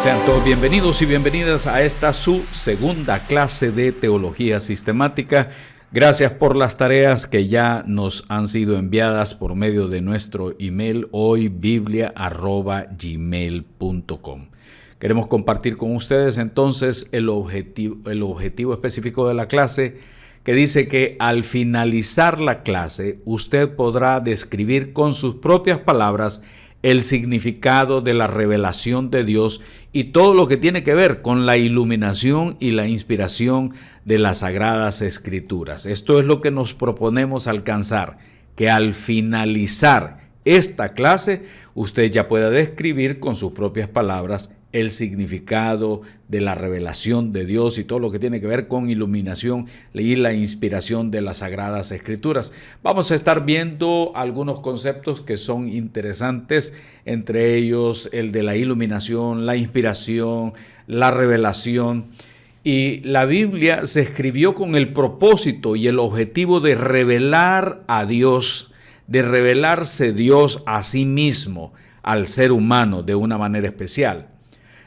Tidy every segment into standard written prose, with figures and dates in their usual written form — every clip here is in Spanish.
Sean todos bienvenidos y bienvenidas a esta su segunda clase de Teología Sistemática. Gracias por las tareas que ya nos han sido enviadas por medio de nuestro email hoybiblia@gmail.com. Queremos compartir con ustedes entonces el objetivo específico de la clase, que dice que al finalizar la clase usted podrá describir con sus propias palabras el significado de la revelación de Dios y todo lo que tiene que ver con la iluminación y la inspiración de las Sagradas Escrituras. Esto es lo que nos proponemos alcanzar, que al finalizar esta clase usted ya pueda describir con sus propias palabras el significado de la revelación de Dios y todo lo que tiene que ver con iluminación y la inspiración de las Sagradas Escrituras. Vamos a estar viendo algunos conceptos que son interesantes, entre ellos el de la iluminación, la inspiración, la revelación. Y la Biblia se escribió con el propósito y el objetivo de revelar a Dios, de revelarse Dios a sí mismo, al ser humano de una manera especial.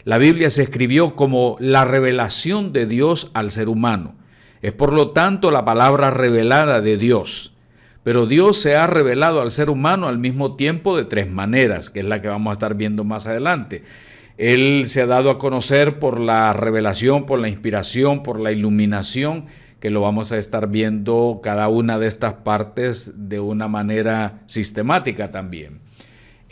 La Biblia se escribió como la revelación de Dios al ser humano. Es por lo tanto la palabra revelada de Dios. Pero Dios se ha revelado al ser humano al mismo tiempo de tres maneras, que es la que vamos a estar viendo más adelante. Él se ha dado a conocer por la revelación, por la inspiración, por la iluminación, que lo vamos a estar viendo cada una de estas partes de una manera sistemática también.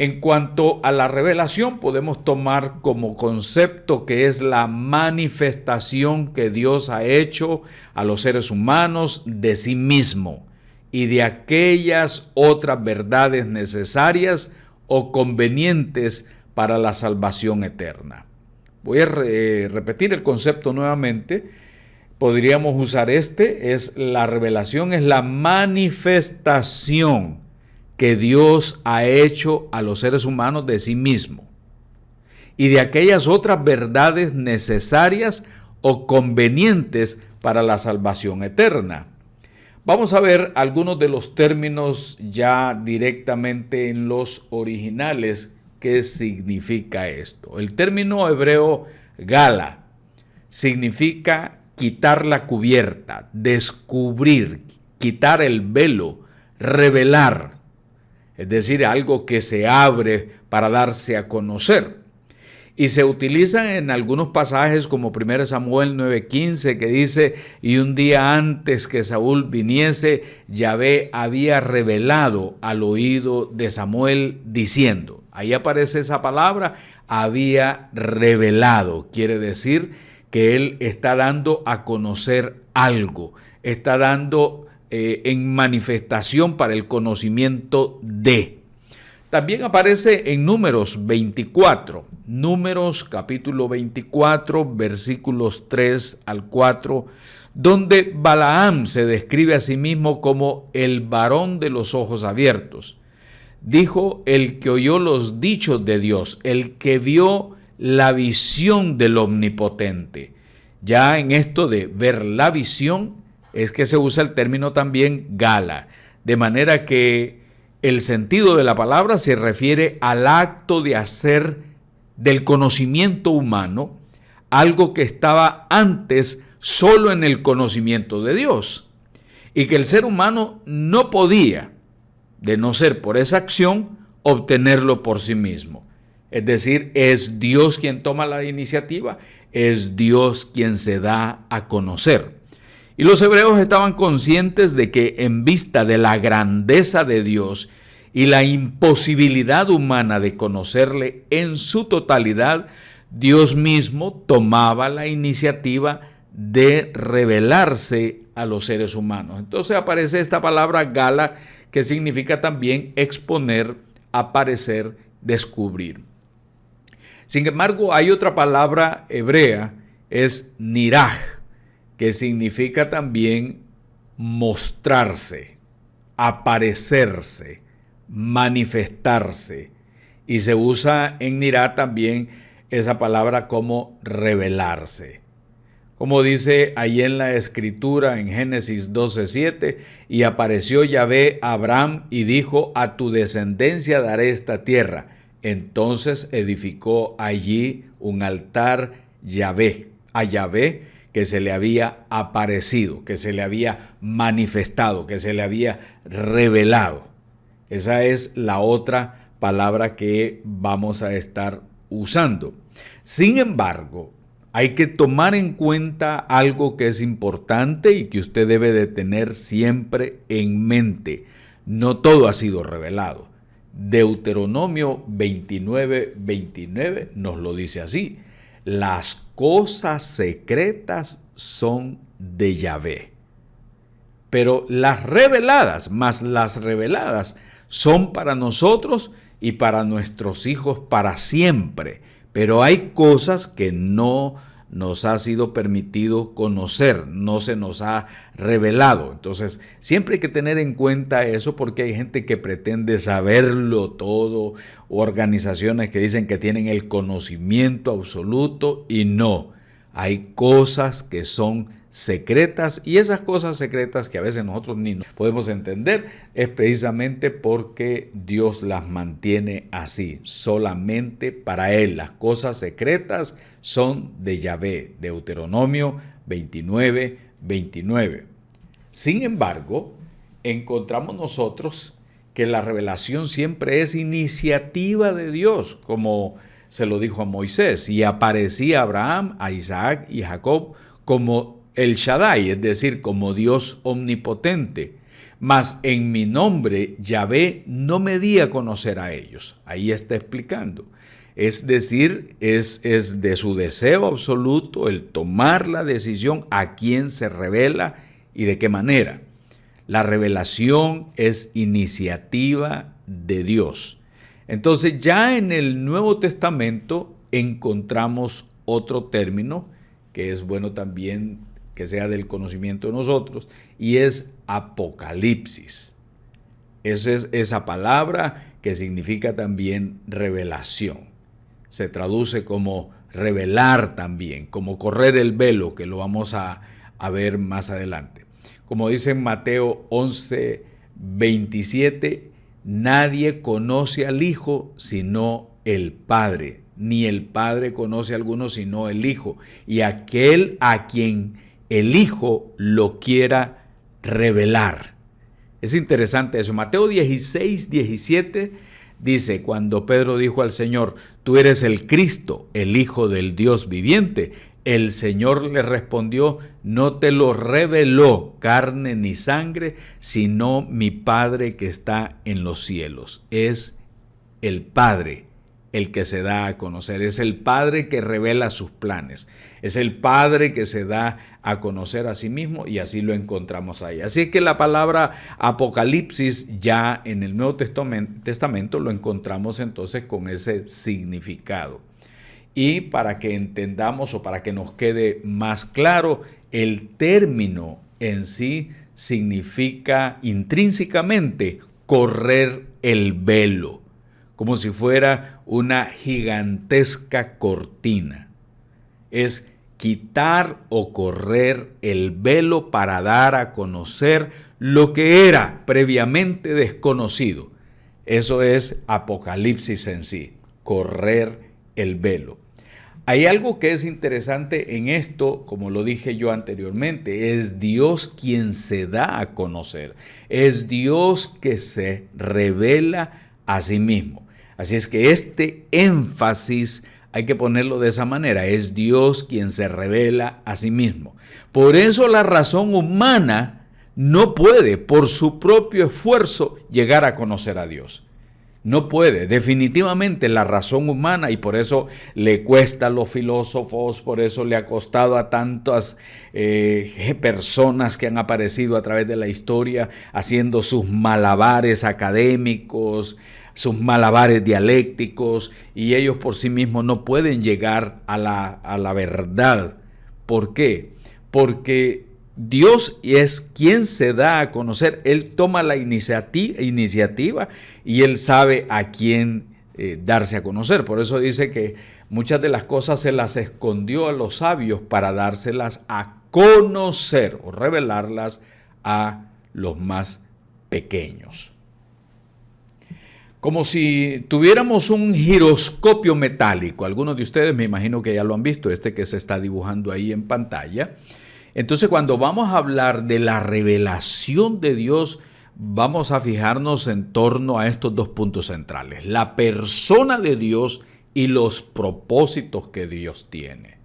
En cuanto a la revelación, podemos tomar como concepto que es la manifestación que Dios ha hecho a los seres humanos de sí mismo y de aquellas otras verdades necesarias o convenientes para la salvación eterna. Voy a repetir el concepto nuevamente. Podríamos usar la revelación, es la manifestación que Dios ha hecho a los seres humanos de sí mismo y de aquellas otras verdades necesarias o convenientes para la salvación eterna. Vamos a ver algunos de los términos ya directamente en los originales. ¿Qué significa esto? El término hebreo gala significa quitar la cubierta, descubrir, quitar el velo, revelar. Es decir, algo que se abre para darse a conocer. Y se utiliza en algunos pasajes como 1 Samuel 9:15, que dice: y un día antes que Saúl viniese, Yahvé había revelado al oído de Samuel diciendo. Ahí aparece esa palabra, había revelado. Quiere decir que él está dando a conocer algo, está dando en manifestación para el conocimiento de. También aparece en Números 24, Números capítulo 24, versículos 3 al 4, donde Balaam se describe a sí mismo como el varón de los ojos abiertos. Dijo el que oyó los dichos de Dios, el que vio la visión del Omnipotente. Ya en esto de ver la visión, es que se usa el término también gala, de manera que el sentido de la palabra se refiere al acto de hacer del conocimiento humano algo que estaba antes solo en el conocimiento de Dios y que el ser humano no podía, de no ser por esa acción, obtenerlo por sí mismo. Es decir, es Dios quien toma la iniciativa, es Dios quien se da a conocer. Y los hebreos estaban conscientes de que en vista de la grandeza de Dios y la imposibilidad humana de conocerle en su totalidad, Dios mismo tomaba la iniciativa de revelarse a los seres humanos. Entonces aparece esta palabra gala, que significa también exponer, aparecer, descubrir. Sin embargo, hay otra palabra hebrea, es niraj, que significa también mostrarse, aparecerse, manifestarse. Y se usa en nirá también esa palabra como revelarse. Como dice ahí en la Escritura en Génesis 12:7, y apareció Yahvé a Abraham y dijo: a tu descendencia daré esta tierra. Entonces edificó allí un altar a Yahvé, que se le había aparecido, que se le había manifestado, que se le había revelado. Esa es la otra palabra que vamos a estar usando. Sin embargo, hay que tomar en cuenta algo que es importante y que usted debe de tener siempre en mente. No todo ha sido revelado. Deuteronomio 29:29 nos lo dice así: las cosas secretas son de Yahvé, pero las reveladas son para nosotros y para nuestros hijos para siempre. Pero hay cosas que no nos ha sido permitido conocer, no se nos ha revelado. Entonces, siempre hay que tener en cuenta eso, porque hay gente que pretende saberlo todo, o organizaciones que dicen que tienen el conocimiento absoluto, y no. Hay cosas que son secretas, y esas cosas secretas que a veces nosotros ni nos podemos entender es precisamente porque Dios las mantiene así, solamente para Él. Las cosas secretas son de Yahvé. Deuteronomio 29:29. Sin embargo, encontramos nosotros que la revelación siempre es iniciativa de Dios, como se lo dijo a Moisés, y aparecía a Abraham, a Isaac y a Jacob como el Shaddai, es decir, como Dios omnipotente. Mas en mi nombre, Yahvé, no me di a conocer a ellos. Ahí está explicando. Es decir, es de su deseo absoluto el tomar la decisión a quién se revela y de qué manera. La revelación es iniciativa de Dios. Entonces, ya en el Nuevo Testamento encontramos otro término que es bueno también que sea del conocimiento de nosotros, y es Apocalipsis. Esa es esa palabra que significa también revelación. Se traduce como revelar también, como correr el velo, que lo vamos a ver más adelante. Como dice en Mateo 11:27, nadie conoce al Hijo sino el Padre, ni el Padre conoce a alguno sino el Hijo, y aquel a quien el Hijo lo quiera revelar. Es interesante eso. Mateo 16:17 dice, cuando Pedro dijo al Señor, tú eres el Cristo, el Hijo del Dios viviente, el Señor le respondió, no te lo reveló carne ni sangre, sino mi Padre que está en los cielos. Es el Padre el que se da a conocer, es el Padre que revela sus planes, es el Padre que se da a conocer a sí mismo, y así lo encontramos ahí. Así es que la palabra Apocalipsis ya en el Nuevo Testamento lo encontramos entonces con ese significado. Y para que entendamos o para que nos quede más claro, el término en sí significa intrínsecamente correr el velo, como si fuera una gigantesca cortina. Es quitar o correr el velo para dar a conocer lo que era previamente desconocido. Eso es Apocalipsis en sí, correr el velo. Hay algo que es interesante en esto, como lo dije yo anteriormente, es Dios quien se da a conocer, es Dios que se revela a sí mismo. Así es que este énfasis hay que ponerlo de esa manera, es Dios quien se revela a sí mismo. Por eso la razón humana no puede, por su propio esfuerzo, llegar a conocer a Dios. No puede, definitivamente la razón humana, y por eso le cuesta a los filósofos, por eso le ha costado a tantas personas que han aparecido a través de la historia haciendo sus malabares académicos, sus malabares dialécticos, y ellos por sí mismos no pueden llegar a la verdad. ¿Por qué? Porque Dios es quien se da a conocer, Él toma la iniciativa y Él sabe a quién darse a conocer. Por eso dice que muchas de las cosas se las escondió a los sabios para dárselas a conocer o revelarlas a los más pequeños. Como si tuviéramos un giroscopio metálico. Algunos de ustedes me imagino que ya lo han visto, este que se está dibujando ahí en pantalla. Entonces, cuando vamos a hablar de la revelación de Dios, vamos a fijarnos en torno a estos dos puntos centrales: la persona de Dios y los propósitos que Dios tiene.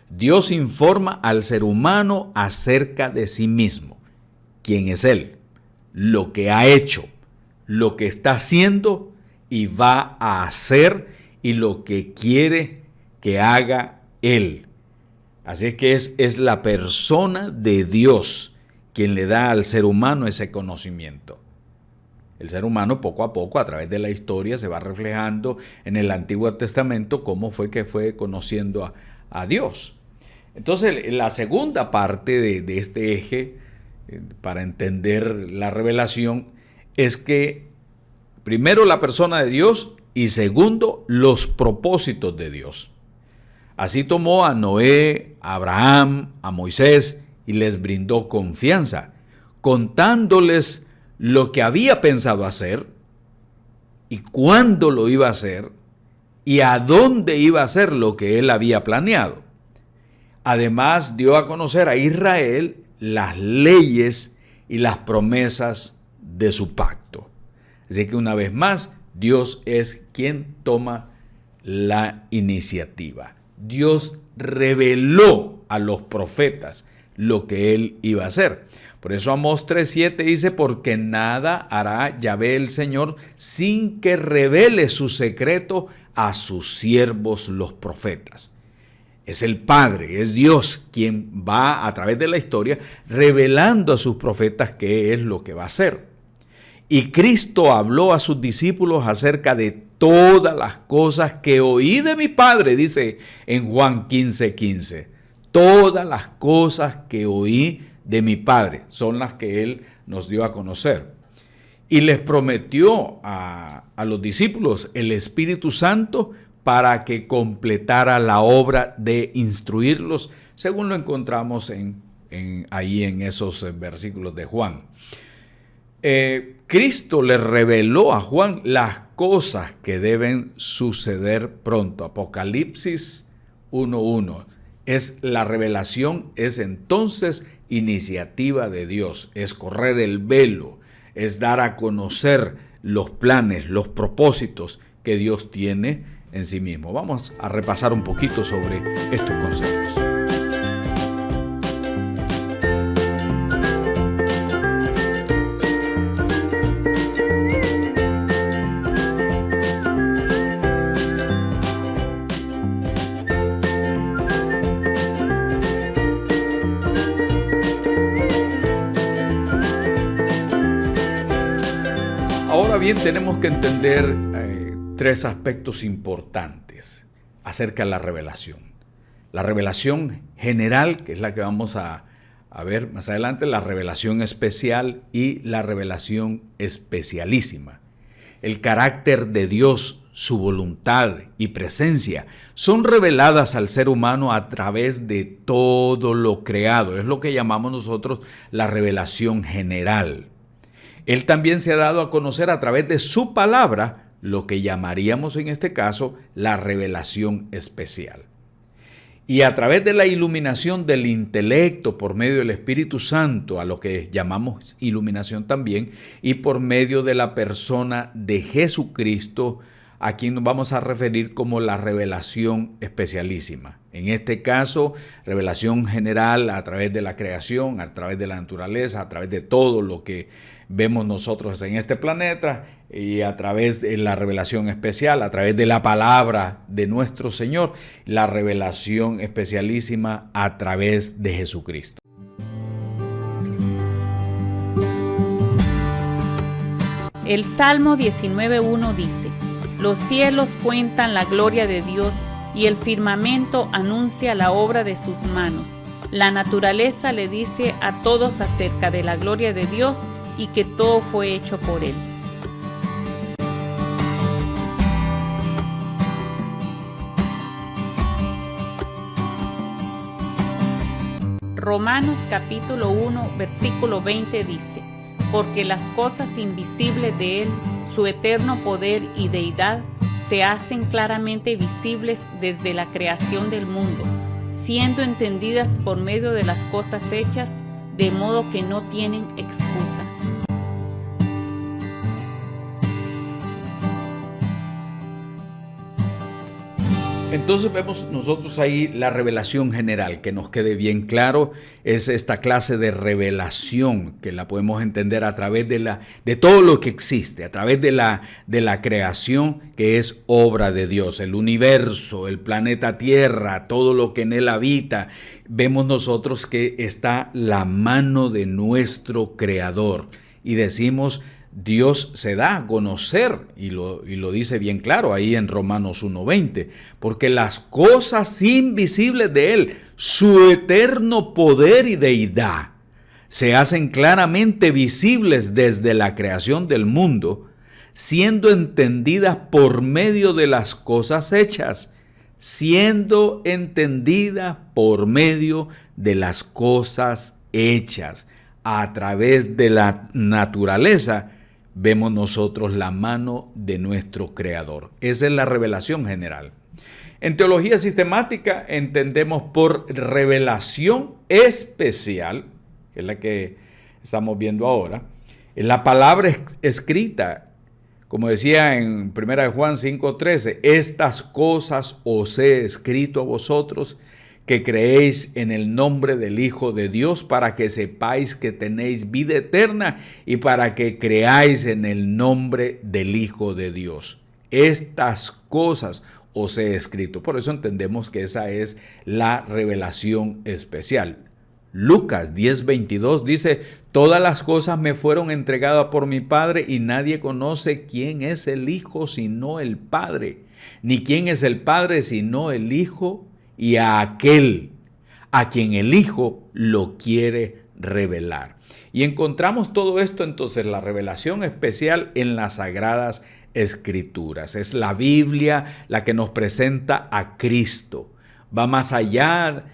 Dios informa al ser humano acerca de sí mismo, quién es Él, lo que ha hecho, lo que está haciendo y va a hacer, y lo que quiere que haga Él. Así es que es la persona de Dios quien le da al ser humano ese conocimiento. El ser humano poco a poco, a través de la historia, se va reflejando en el Antiguo Testamento cómo fue que fue conociendo a Dios. Entonces, la segunda parte de este eje, para entender la revelación, es que primero la persona de Dios y segundo los propósitos de Dios. Así tomó a Noé, a Abraham, a Moisés y les brindó confianza, contándoles lo que había pensado hacer y cuándo lo iba a hacer y a dónde iba a hacer lo que él había planeado. Además, dio a conocer a Israel las leyes y las promesas de su pacto. Así que una vez más, Dios es quien toma la iniciativa. Dios reveló a los profetas lo que él iba a hacer. Por eso Amós 3:7 dice: porque nada hará Yahvé el Señor sin que revele su secreto a sus siervos los profetas. Es el Padre, es Dios quien va a través de la historia revelando a sus profetas qué es lo que va a hacer. Y Cristo habló a sus discípulos acerca de todas las cosas que oí de mi Padre, dice en Juan 15:15. Todas las cosas que oí de mi Padre son las que Él nos dio a conocer. Y les prometió a los discípulos el Espíritu Santo para que completara la obra de instruirlos, según lo encontramos ahí en esos versículos de Juan. Cristo le reveló a Juan las cosas que deben suceder pronto. Apocalipsis 1:1. La revelación es entonces iniciativa de Dios, es correr el velo, es dar a conocer los planes, los propósitos que Dios tiene en sí mismo. Vamos a repasar un poquito sobre estos conceptos. Ahora bien, tenemos que entender tres aspectos importantes acerca de la revelación. La revelación general, que es la que vamos a ver más adelante, la revelación especial y la revelación especialísima. El carácter de Dios, su voluntad y presencia son reveladas al ser humano a través de todo lo creado. Es lo que llamamos nosotros la revelación general. Él también se ha dado a conocer a través de su palabra, lo que llamaríamos en este caso la revelación especial. Y a través de la iluminación del intelecto por medio del Espíritu Santo, a lo que llamamos iluminación también, y por medio de la persona de Jesucristo, a quien nos vamos a referir como la revelación especialísima. En este caso, revelación general a través de la creación, a través de la naturaleza, a través de todo lo que vemos nosotros en este planeta, y a través de la revelación especial, a través de la palabra de nuestro Señor, la revelación especialísima a través de Jesucristo. El Salmo 19:1 dice: los cielos cuentan la gloria de Dios y el firmamento anuncia la obra de sus manos. La naturaleza le dice a todos acerca de la gloria de Dios y que todo fue hecho por Él. Romanos capítulo 1, versículo 20 dice: porque las cosas invisibles de Él, Su eterno poder y deidad se hacen claramente visibles desde la creación del mundo, siendo entendidas por medio de las cosas hechas, de modo que no tienen excusa. Entonces vemos nosotros ahí la revelación general, que nos quede bien claro, es esta clase de revelación que la podemos entender a través de todo lo que existe, a través de la creación que es obra de Dios, el universo, el planeta Tierra, todo lo que en él habita. Vemos nosotros que está la mano de nuestro Creador y decimos, Dios se da a conocer y lo dice bien claro ahí en Romanos 1:20, porque las cosas invisibles de Él, su eterno poder y deidad, se hacen claramente visibles desde la creación del mundo, siendo entendidas por medio de las cosas hechas, siendo entendidas por medio de las cosas hechas, a través de la naturaleza. Vemos nosotros la mano de nuestro Creador. Esa es la revelación general. En teología sistemática entendemos por revelación especial, que es la que estamos viendo ahora, en la palabra escrita, como decía en 1 Juan 5:13, estas cosas os he escrito a vosotros, que creéis en el nombre del Hijo de Dios, para que sepáis que tenéis vida eterna y para que creáis en el nombre del Hijo de Dios. Estas cosas os he escrito. Por eso entendemos que esa es la revelación especial. Lucas 10:22 dice, todas las cosas me fueron entregadas por mi Padre y nadie conoce quién es el Hijo sino el Padre, ni quién es el Padre sino el Hijo y a aquel a quien el Hijo lo quiere revelar. Y encontramos todo esto entonces, la revelación especial en las Sagradas Escrituras. Es la Biblia la que nos presenta a Cristo. Va más allá,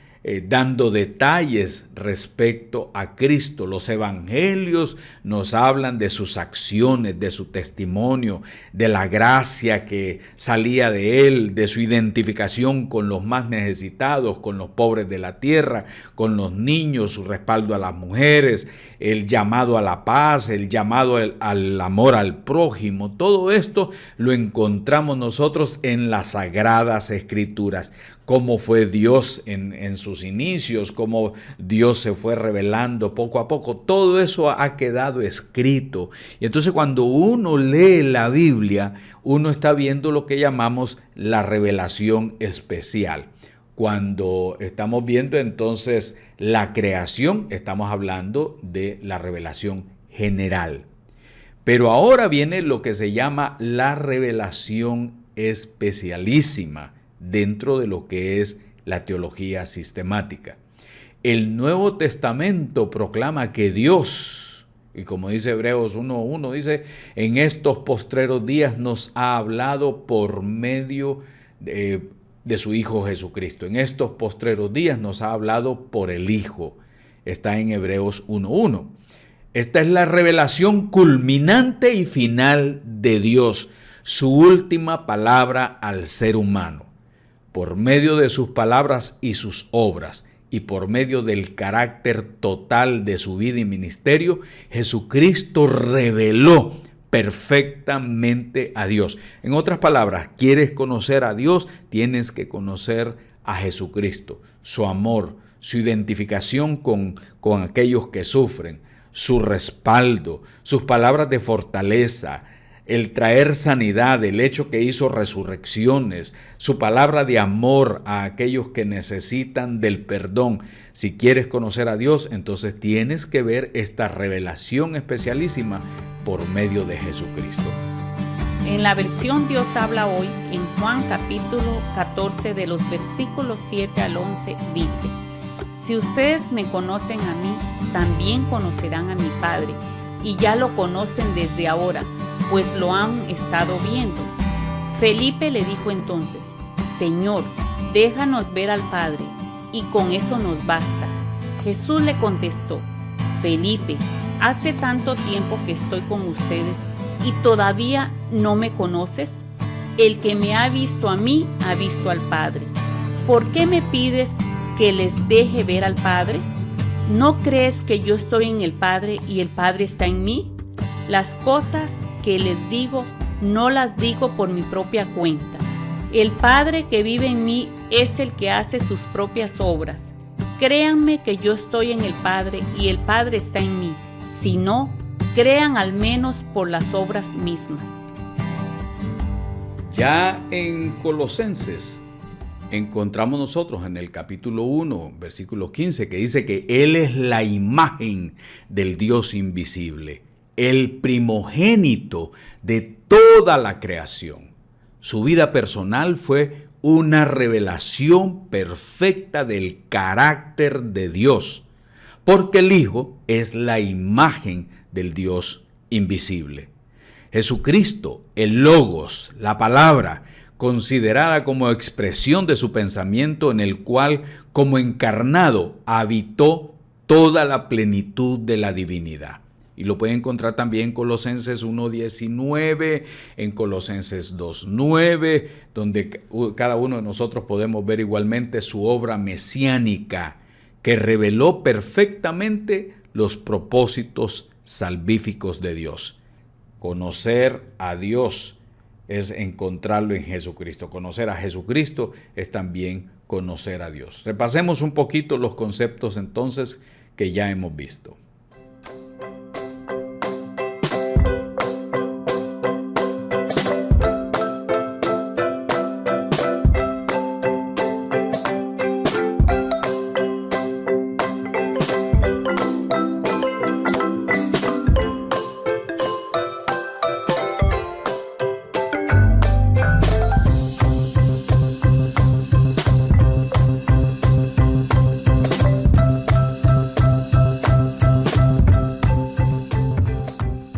dando detalles respecto a Cristo. Los evangelios nos hablan de sus acciones, de su testimonio, de la gracia que salía de él, de su identificación con los más necesitados, con los pobres de la tierra, con los niños, su respaldo a las mujeres, el llamado a la paz, el llamado al amor al prójimo. Todo esto lo encontramos nosotros en las Sagradas Escrituras. Cómo fue Dios en sus inicios, cómo Dios se fue revelando poco a poco. Todo eso ha quedado escrito. Y entonces cuando uno lee la Biblia, uno está viendo lo que llamamos la revelación especial. Cuando estamos viendo entonces la creación, estamos hablando de la revelación general. Pero ahora viene lo que se llama la revelación especialísima dentro de lo que es la teología sistemática. El Nuevo Testamento proclama que Dios, y como dice Hebreos 1:1, dice, en estos postreros días nos ha hablado por medio de su Hijo Jesucristo. En estos postreros días nos ha hablado por el Hijo. Está en Hebreos 1:1. Esta es la revelación culminante y final de Dios, su última palabra al ser humano. Por medio de sus palabras y sus obras, y por medio del carácter total de su vida y ministerio, Jesucristo reveló perfectamente a Dios. En otras palabras, ¿quieres conocer a Dios? Tienes que conocer a Jesucristo, su amor, su identificación con aquellos que sufren, su respaldo, sus palabras de fortaleza, el traer sanidad, el hecho que hizo resurrecciones, su palabra de amor a aquellos que necesitan del perdón. Si quieres conocer a Dios, entonces tienes que ver esta revelación especialísima por medio de Jesucristo. En la versión Dios habla hoy, en Juan capítulo 14 de los versículos 7 al 11, dice: si ustedes me conocen a mí, también conocerán a mi Padre, y ya lo conocen desde ahora, pues lo han estado viendo. Felipe le dijo entonces: Señor, déjanos ver al Padre, y con eso nos basta. Jesús le contestó: Felipe, hace tanto tiempo que estoy con ustedes, y todavía no me conoces? El que me ha visto a mí, ha visto al Padre. ¿Por qué me pides que les deje ver al Padre? ¿No crees que yo estoy en el Padre y el Padre está en mí? Las cosas que les digo, no las digo por mi propia cuenta. El Padre que vive en mí es el que hace sus propias obras. Créanme que yo estoy en el Padre y el Padre está en mí. Si no, crean al menos por las obras mismas. Ya en Colosenses encontramos nosotros en el capítulo 1, versículo 15, que dice que Él es la imagen del Dios invisible, el primogénito de toda la creación. Su vida personal fue una revelación perfecta del carácter de Dios, porque el Hijo es la imagen del Dios invisible. Jesucristo, el Logos, la palabra, considerada como expresión de su pensamiento, en el cual, como encarnado, habitó toda la plenitud de la divinidad. Y lo pueden encontrar también en Colosenses 1:19, en Colosenses 2:9, donde cada uno de nosotros podemos ver igualmente su obra mesiánica, que reveló perfectamente los propósitos salvíficos de Dios. Conocer a Dios es encontrarlo en Jesucristo. Conocer a Jesucristo es también conocer a Dios. Repasemos un poquito los conceptos entonces que ya hemos visto.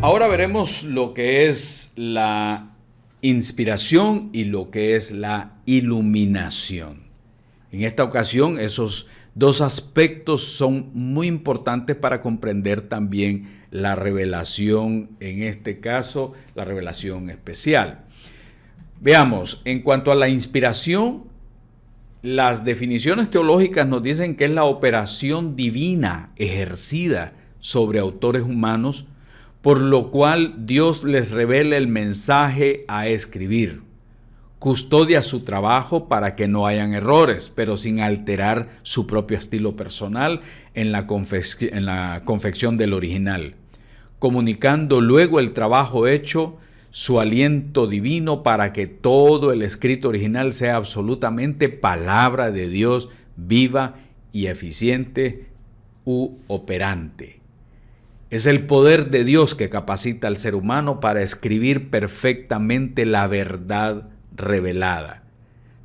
Ahora veremos lo que es la inspiración y lo que es la iluminación. En esta ocasión, esos dos aspectos son muy importantes para comprender también la revelación, en este caso, la revelación especial. Veamos, en cuanto a la inspiración, las definiciones teológicas nos dicen que es la operación divina ejercida sobre autores humanos, por lo cual Dios les revela el mensaje a escribir. Custodia su trabajo para que no hayan errores, pero sin alterar su propio estilo personal en la confección del original, comunicando luego el trabajo hecho, su aliento divino para que todo el escrito original sea absolutamente palabra de Dios viva y eficiente u operante. Es el poder de Dios que capacita al ser humano para escribir perfectamente la verdad revelada.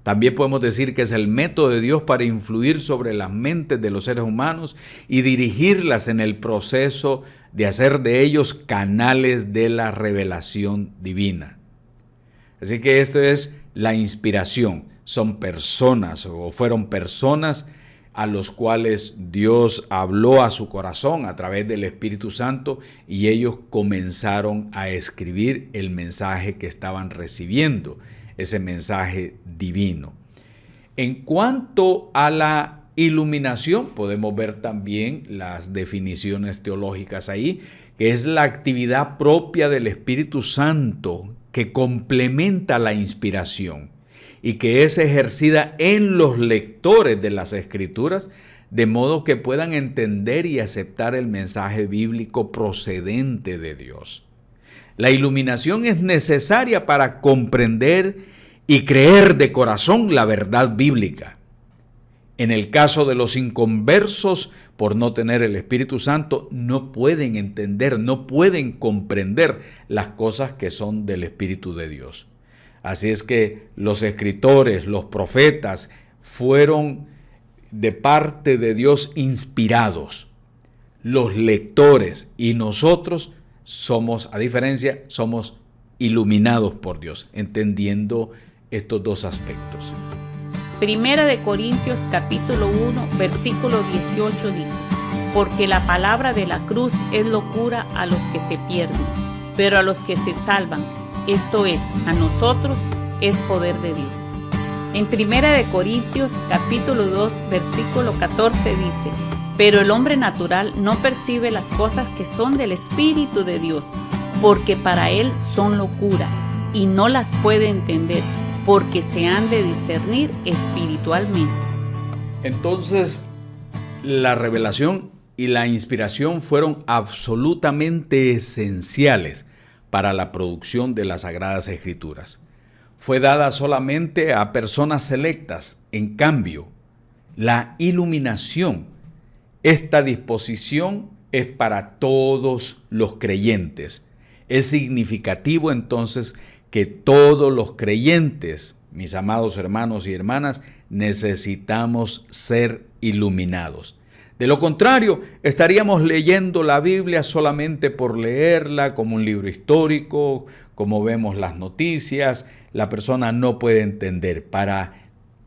También podemos decir que es el método de Dios para influir sobre las mentes de los seres humanos y dirigirlas en el proceso de hacer de ellos canales de la revelación divina. Así que esto es la inspiración. Son personas o fueron personas a los cuales Dios habló a su corazón a través del Espíritu Santo y ellos comenzaron a escribir el mensaje que estaban recibiendo, ese mensaje divino. En cuanto a la iluminación, podemos ver también las definiciones teológicas ahí, que es la actividad propia del Espíritu Santo que complementa la inspiración y que es ejercida en los lectores de las Escrituras, de modo que puedan entender y aceptar el mensaje bíblico procedente de Dios. La iluminación es necesaria para comprender y creer de corazón la verdad bíblica. En el caso de los inconversos, por no tener el Espíritu Santo, no pueden entender, no pueden comprender las cosas que son del Espíritu de Dios. Así es que los escritores, los profetas, fueron de parte de Dios inspirados. Los lectores y nosotros somos, a diferencia, somos iluminados por Dios, entendiendo estos dos aspectos. Primera de Corintios capítulo 1, versículo 18 dice: porque la palabra de la cruz es locura a los que se pierden, pero a los que se salvan, esto es, a nosotros, es poder de Dios. En 1 Corintios capítulo 2, versículo 14 dice: pero el hombre natural no percibe las cosas que son del Espíritu de Dios, porque para él son locura, y no las puede entender, porque se han de discernir espiritualmente. Entonces, la revelación y la inspiración fueron absolutamente esenciales para la producción de las Sagradas Escrituras. Fue dada solamente a personas selectas. En cambio, la iluminación, esta disposición es para todos los creyentes. Es significativo entonces que todos los creyentes, mis amados hermanos y hermanas, necesitamos ser iluminados. De lo contrario, estaríamos leyendo la Biblia solamente por leerla, como un libro histórico, como vemos las noticias. La persona no puede entender.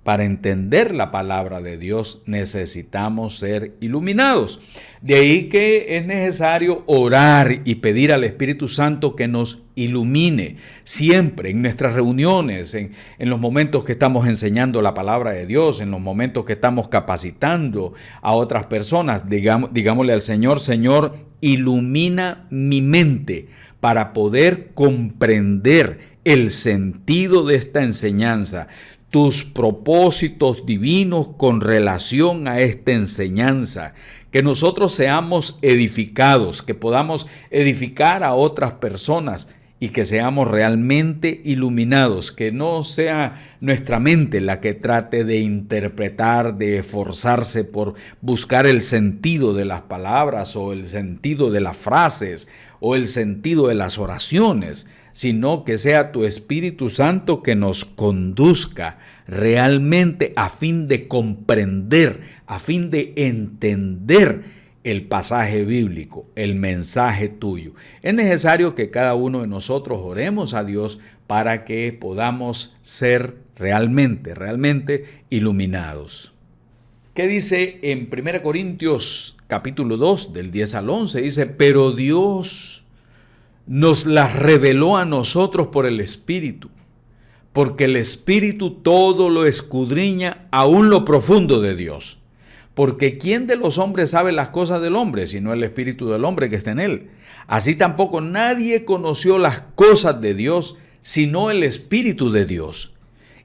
Para entender la palabra de Dios necesitamos ser iluminados. De ahí que es necesario orar y pedir al Espíritu Santo que nos ilumine siempre en nuestras reuniones, en los momentos que estamos enseñando la palabra de Dios, en los momentos que estamos capacitando a otras personas. Digámosle al Señor: Señor, ilumina mi mente para poder comprender el sentido de esta enseñanza, tus propósitos divinos con relación a esta enseñanza, que nosotros seamos edificados, que podamos edificar a otras personas y que seamos realmente iluminados, que no sea nuestra mente la que trate de interpretar, de esforzarse por buscar el sentido de las palabras o el sentido de las frases o el sentido de las oraciones, sino que sea tu Espíritu Santo que nos conduzca realmente a fin de comprender, a fin de entender el pasaje bíblico, el mensaje tuyo. Es necesario que cada uno de nosotros oremos a Dios para que podamos ser realmente iluminados. ¿Qué dice en 1 Corintios capítulo 2, del 10 al 11? Dice: pero Dios nos las reveló a nosotros por el Espíritu, porque el Espíritu todo lo escudriña, aún lo profundo de Dios. Porque ¿quién de los hombres sabe las cosas del hombre, sino el Espíritu del hombre que está en él? Así tampoco nadie conoció las cosas de Dios, sino el Espíritu de Dios.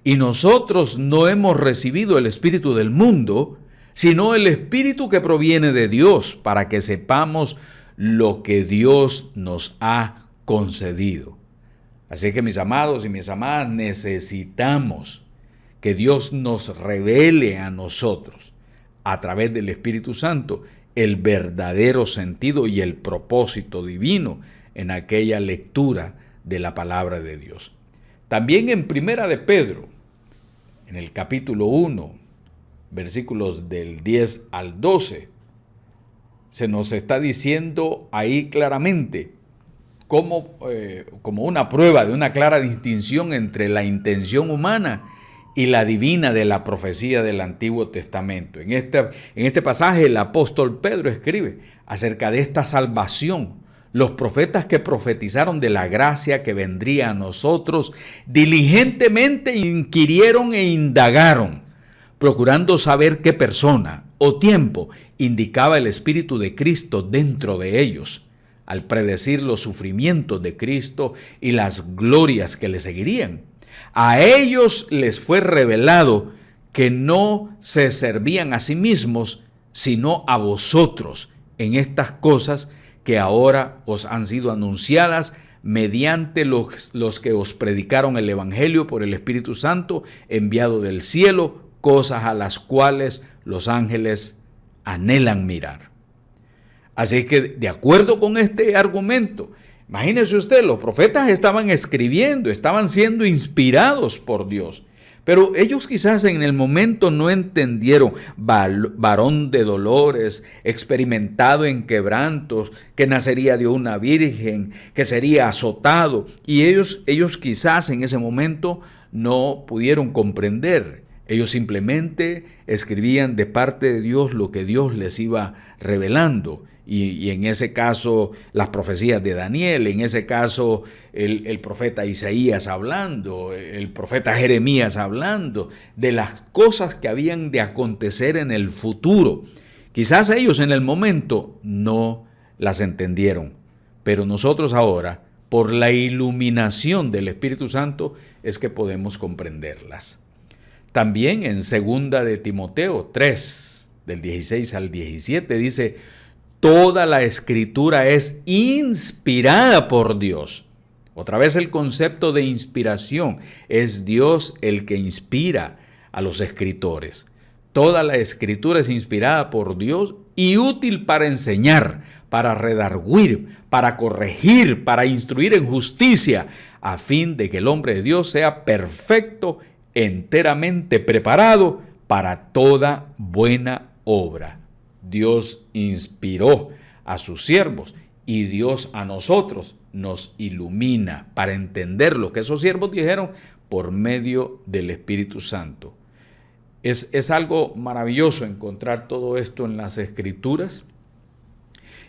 Y nosotros no hemos recibido el espíritu del mundo, sino el Espíritu que proviene de Dios, para que sepamos lo que Dios nos ha concedido. Así que, mis amados y mis amadas, necesitamos que Dios nos revele a nosotros, a través del Espíritu Santo, el verdadero sentido y el propósito divino en aquella lectura de la palabra de Dios. También en Primera de Pedro, en el capítulo 1, versículos del 10 al 12, se nos está diciendo ahí claramente como una prueba de una clara distinción entre la intención humana y la divina de la profecía del Antiguo Testamento. En este pasaje el apóstol Pedro escribe acerca de esta salvación. Los profetas que profetizaron de la gracia que vendría a nosotros diligentemente inquirieron e indagaron, procurando saber qué persona o tiempo indicaba el Espíritu de Cristo dentro de ellos, al predecir los sufrimientos de Cristo y las glorias que le seguirían. A ellos les fue revelado que no se servían a sí mismos, sino a vosotros en estas cosas que ahora os han sido anunciadas mediante los que os predicaron el Evangelio por el Espíritu Santo enviado del cielo, cosas a las cuales los ángeles anhelan mirar. Así que, de acuerdo con este argumento, imagínese usted, los profetas estaban escribiendo, estaban siendo inspirados por Dios, pero ellos quizás en el momento no entendieron: varón de dolores, experimentado en quebrantos, que nacería de una virgen, que sería azotado, y ellos quizás en ese momento no pudieron comprender. Ellos simplemente escribían de parte de Dios lo que Dios les iba revelando. y en ese caso las profecías de Daniel, en ese caso el profeta Isaías hablando, el profeta Jeremías hablando de las cosas que habían de acontecer en el futuro. Quizás ellos en el momento no las entendieron, pero nosotros ahora, por la iluminación del Espíritu Santo, es que podemos comprenderlas. También en 2 de Timoteo 3, del 16 al 17, dice: toda la Escritura es inspirada por Dios. Otra vez el concepto de inspiración. Es Dios el que inspira a los escritores. Toda la Escritura es inspirada por Dios y útil para enseñar, para redarguir, para corregir, para instruir en justicia, a fin de que el hombre de Dios sea perfecto, enteramente preparado para toda buena obra. Dios inspiró a sus siervos y Dios a nosotros nos ilumina para entender lo que esos siervos dijeron por medio del Espíritu Santo. Es algo maravilloso encontrar todo esto en las Escrituras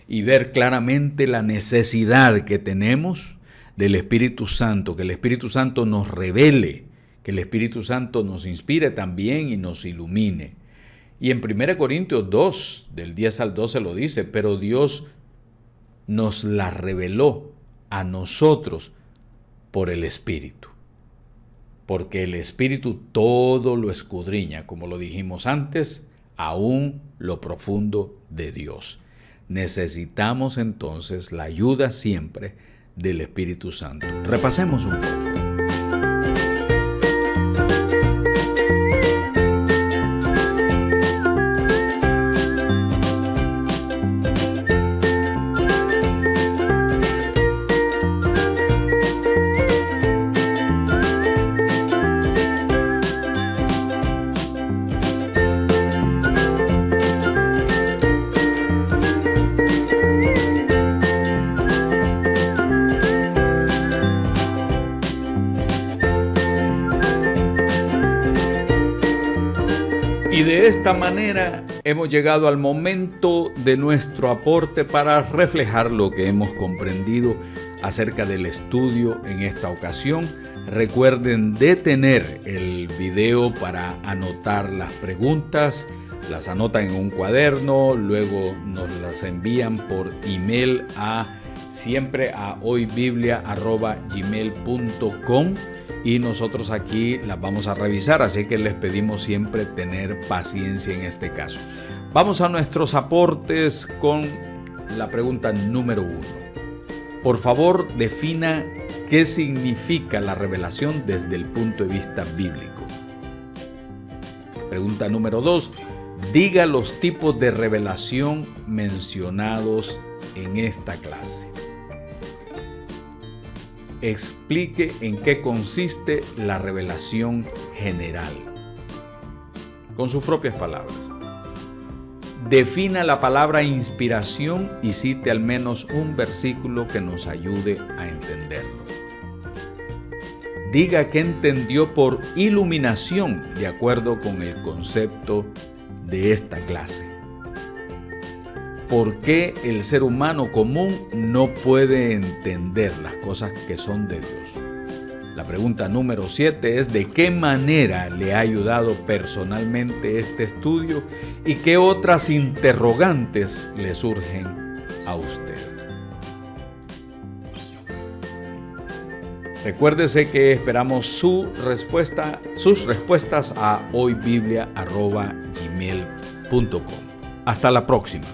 y ver claramente la necesidad que tenemos del Espíritu Santo, que el Espíritu Santo nos revele, que el Espíritu Santo nos inspire también y nos ilumine. Y en 1 Corintios 2, del 10 al 12 lo dice: pero Dios nos la reveló a nosotros por el Espíritu. Porque el Espíritu todo lo escudriña, como lo dijimos antes, aún lo profundo de Dios. Necesitamos entonces la ayuda siempre del Espíritu Santo. Repasemos un poco. Y de esta manera hemos llegado al momento de nuestro aporte para reflejar lo que hemos comprendido acerca del estudio en esta ocasión. Recuerden detener el video para anotar las preguntas, las anotan en un cuaderno, luego nos las envían por email siempre a hoybiblia@gmail.com. Y nosotros aquí las vamos a revisar, así que les pedimos siempre tener paciencia en este caso. Vamos a nuestros aportes con la pregunta número 1. Por favor, defina qué significa la revelación desde el punto de vista bíblico. Pregunta número 2. Diga los tipos de revelación mencionados en esta clase. Explique en qué consiste la revelación general. Con sus propias palabras. Defina la palabra inspiración y cite al menos un versículo que nos ayude a entenderlo. Diga qué entendió por iluminación de acuerdo con el concepto de esta clase. ¿Por qué el ser humano común no puede entender las cosas que son de Dios? La pregunta número 7 es: ¿de qué manera le ha ayudado personalmente este estudio y qué otras interrogantes le surgen a usted? Recuérdese que esperamos sus respuestas a hoybiblia@gmail.com. Hasta la próxima.